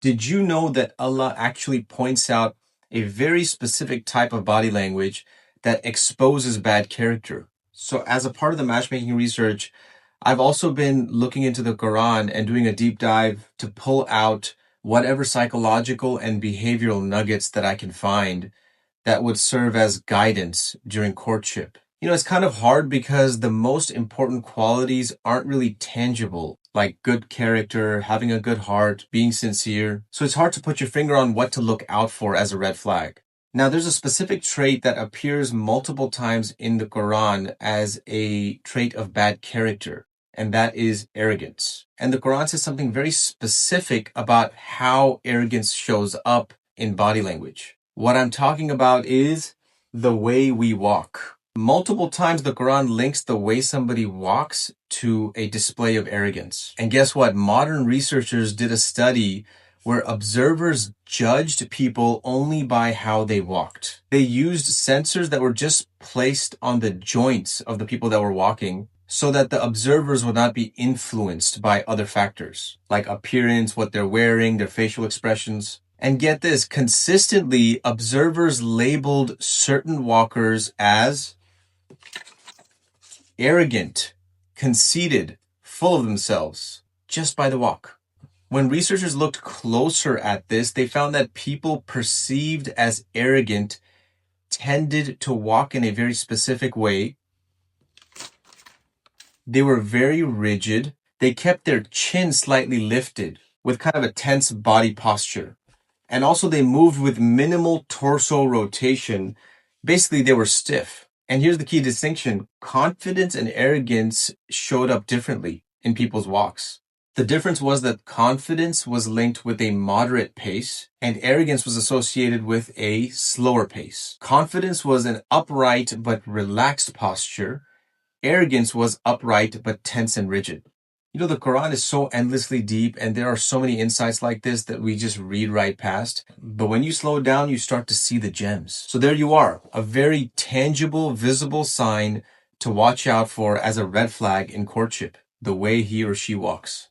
Did you know that Allah actually points out a very specific type of body language that exposes bad character? So, as a part of the matchmaking research, I've also been looking into the Quran and doing a deep dive to pull out whatever psychological and behavioral nuggets that I can find that would serve as guidance during courtship. It's kind of hard because the most important qualities aren't really tangible, like good character, having a good heart, being sincere. So it's hard to put your finger on what to look out for as a red flag. Now, there's a specific trait that appears multiple times in the Quran as a trait of bad character, and that is arrogance. And the Quran says something very specific about how arrogance shows up in body language. What I'm talking about is the way we walk. Multiple times the Quran links the way somebody walks to a display of arrogance. And guess what? Modern researchers did a study where observers judged people only by how they walked. They used sensors that were just placed on the joints of the people that were walking so that the observers would not be influenced by other factors like appearance, what they're wearing, their facial expressions. And get this, consistently, observers labeled certain walkers as arrogant, conceited, full of themselves, just by the walk. When researchers looked closer at this, they found that people perceived as arrogant tended to walk in a very specific way. They were very rigid. They kept their chin slightly lifted with kind of a tense body posture. And also they moved with minimal torso rotation. Basically, they were stiff. And here's the key distinction. Confidence and arrogance showed up differently in people's walks. The difference was that confidence was linked with a moderate pace and arrogance was associated with a slower pace. Confidence was an upright but relaxed posture. Arrogance was upright but tense and rigid. The Quran is so endlessly deep and there are so many insights like this that we just read right past. But when you slow down, you start to see the gems. So there you are, a very tangible, visible sign to watch out for as a red flag in courtship, the way he or she walks.